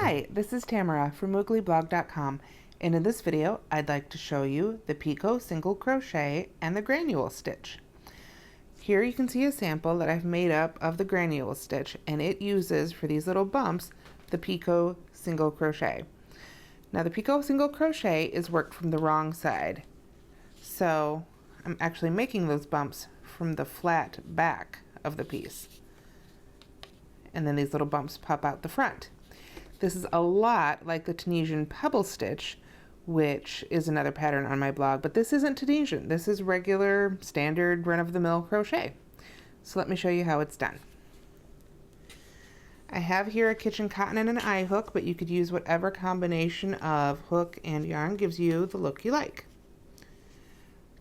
Hi, this is Tamara from wigglyblog.com, and in this video I'd like to show you the Picot single crochet and the granule stitch. Here you can see a sample that I've made up of the granule stitch, and it uses, for these little bumps, the Picot single crochet. Now the Picot single crochet is worked from the wrong side, so I'm actually making those bumps from the flat back of the piece, and then these little bumps pop out the front. This is a lot like the Tunisian pebble stitch, which is another pattern on my blog, but this isn't Tunisian. This is regular, standard, run-of-the-mill crochet. So let me show you how it's done. I have here a kitchen cotton and an eye hook, but you could use whatever combination of hook and yarn gives you the look you like.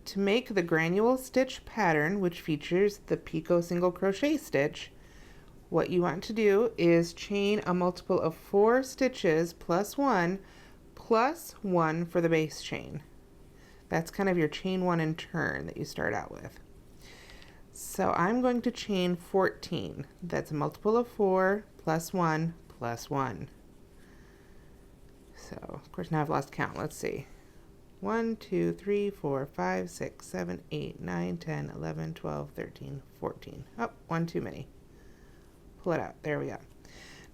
To make the granule stitch pattern, which features the Picot single crochet stitch, what you want to do is chain a multiple of 4 stitches plus 1 for the base chain. That's kind of your chain 1 and turn that you start out with. So I'm going to chain 14. That's a multiple of 4 plus 1 plus 1. So of course now I've lost count. Let's see. 1, 2, 3, 4, 5, 6, 7, 8, 9, 10, 11, 12, 13, 14. Oh, one too many. Pull it out. There we go.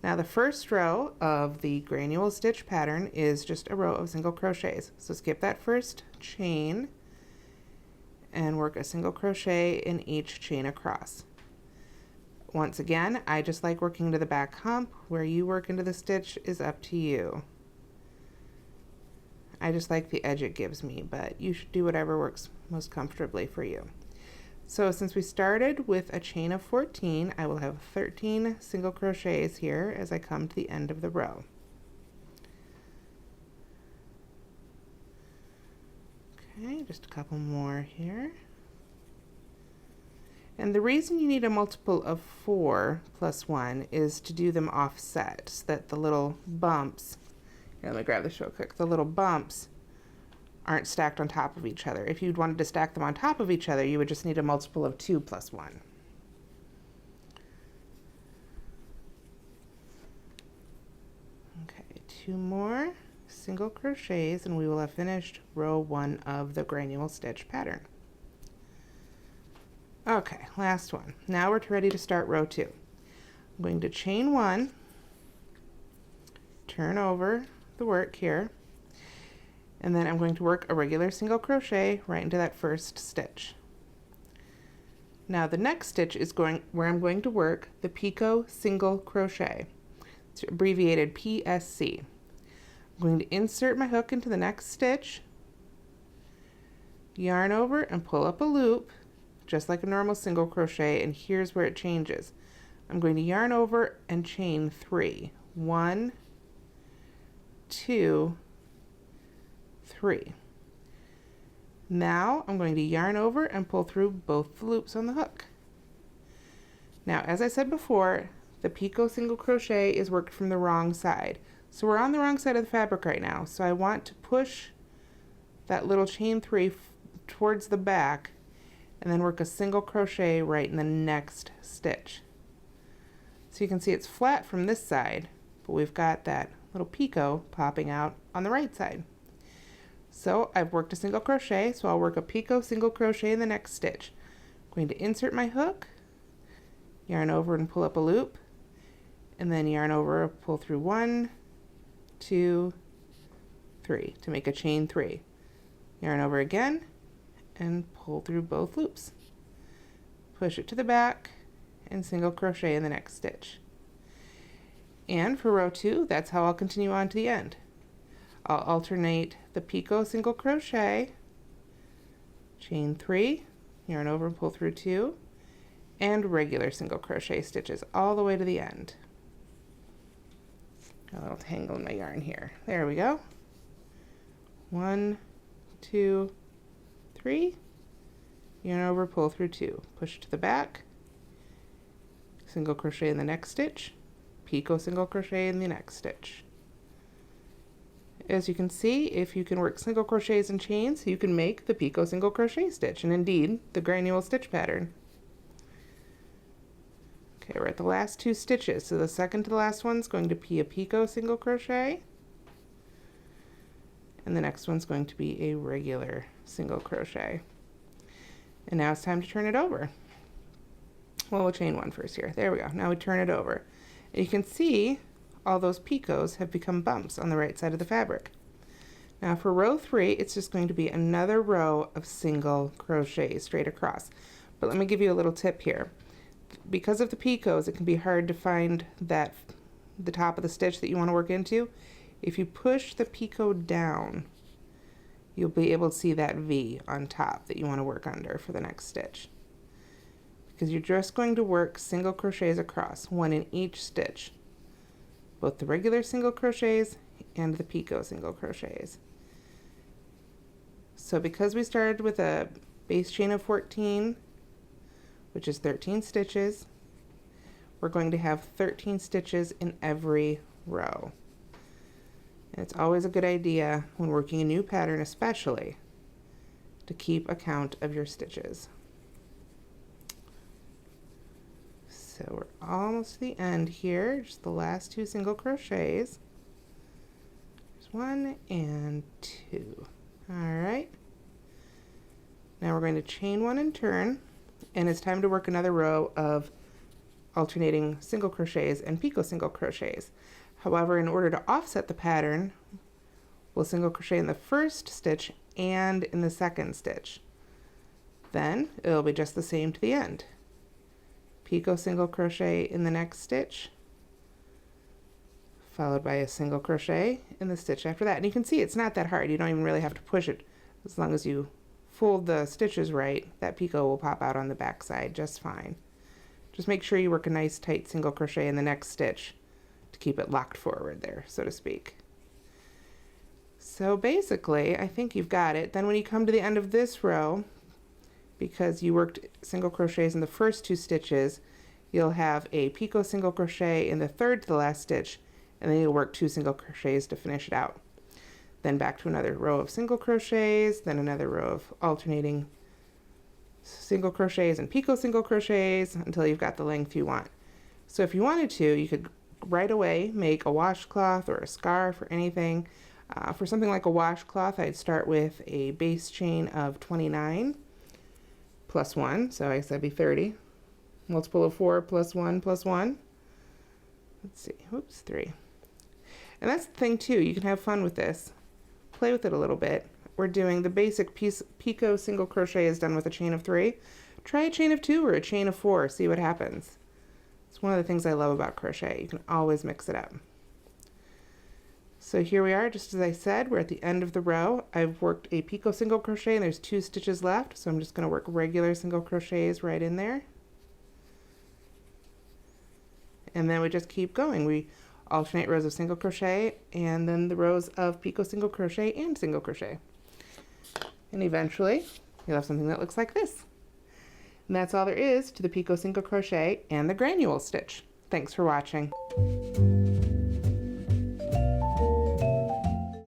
Now the first row of the granule stitch pattern is just a row of single crochets. So skip that first chain and work a single crochet in each chain across. Once again, I just like working to the back hump. Where you work into the stitch is up to you. I just like the edge it gives me, but you should do whatever works most comfortably for you. So since we started with a chain of 14, I will have 13 single crochets here as I come to the end of the row. Okay, just a couple more here. And the reason you need a multiple of 4 plus 1 is to do them offset, so that the little bumps, here, let me grab this real quick, the little bumps aren't stacked on top of each other. If you'd wanted to stack them on top of each other, you would just need a multiple of 2 plus 1. Okay, 2 more single crochets and we will have finished row 1 of the granule stitch pattern. Okay, last one. Now we're ready to start row 2. I'm going to chain 1, turn over the work here, and then I'm going to work a regular single crochet right into that first stitch. Now the next stitch is where I'm going to work the Picot single crochet. It's abbreviated PSC. I'm going to insert my hook into the next stitch, yarn over and pull up a loop just like a normal single crochet, and here's where it changes. I'm going to yarn over and chain 3. 1, 2, 3. Now I'm going to yarn over and pull through both the loops on the hook. Now, as I said before, the Picot single crochet is worked from the wrong side. So we're on the wrong side of the fabric right now. So I want to push that little chain 3 towards the back and then work a single crochet right in the next stitch. So you can see it's flat from this side, but we've got that little picot popping out on the right side. So I've worked a single crochet, so I'll work a Picot single crochet in the next stitch. I'm going to insert my hook, yarn over and pull up a loop, and then yarn over, pull through 1, 2, 3 to make a chain 3. Yarn over again and pull through both loops. Push it to the back and single crochet in the next stitch. And for row 2, that's how I'll continue on to the end. I'll alternate the Picot single crochet, chain 3, yarn over and pull through 2, and regular single crochet stitches all the way to the end. A little tangle in my yarn here. There we go. 1, 2, 3, yarn over, pull through 2, push to the back, single crochet in the next stitch, Picot single crochet in the next stitch. As you can see, if you can work single crochets and chains, you can make the Picot single crochet stitch, and indeed the granule stitch pattern. Okay, we're at the last 2 stitches. So the second to the last one's going to be a picot single crochet. And the next one's going to be a regular single crochet. And now it's time to turn it over. Well, we'll chain 1 first here. There we go. Now we turn it over. And you can see all those picots have become bumps on the right side of the fabric. Now for row 3, it's just going to be another row of single crochets straight across. But let me give you a little tip here. Because of the picots, it can be hard to find the top of the stitch that you want to work into. If you push the picot down, you'll be able to see that V on top that you want to work under for the next stitch. Because you're just going to work single crochets across, 1 in each stitch. Both the regular single crochets and the picot single crochets. So because we started with a base chain of 14, which is 13 stitches, we're going to have 13 stitches in every row. And it's always a good idea when working a new pattern especially to keep a count of your stitches. So we're almost to the end here, just the last 2 single crochets. There's 1 and 2. Alright. Now we're going to chain 1 and turn, and it's time to work another row of alternating single crochets and picot single crochets. However, in order to offset the pattern, we'll single crochet in the first stitch and in the second stitch. Then it'll be just the same to the end. Picot single crochet in the next stitch, followed by a single crochet in the stitch after that. And you can see it's not that hard. You don't even really have to push it. As long as you fold the stitches right, that picot will pop out on the back side just fine. Just make sure you work a nice tight single crochet in the next stitch to keep it locked forward there, so to speak. So basically, I think you've got it. Then when you come to the end of this row, because you worked single crochets in the first 2 stitches, you'll have a picot single crochet in the third to the last stitch, and then you'll work 2 single crochets to finish it out. Then back to another row of single crochets, then another row of alternating single crochets and picot single crochets until you've got the length you want. So if you wanted to, you could right away make a washcloth or a scarf or anything. For something like a washcloth, I'd start with a base chain of 29 plus 1, so I guess that'd be 30. Multiple of 4 plus 1 plus 1. Let's see, oops, 3. And that's the thing too, you can have fun with this. Play with it a little bit. We're doing the basic picot single crochet is done with a chain of 3. Try a chain of 2 or a chain of 4, see what happens. It's one of the things I love about crochet. You can always mix it up. So here we are, just as I said, we're at the end of the row. I've worked a picot single crochet and there's 2 stitches left, so I'm just going to work regular single crochets right in there. And then we just keep going. We alternate rows of single crochet and then the rows of picot single crochet and single crochet. And eventually you'll have something that looks like this. And that's all there is to the picot single crochet and the granule stitch. Thanks for watching.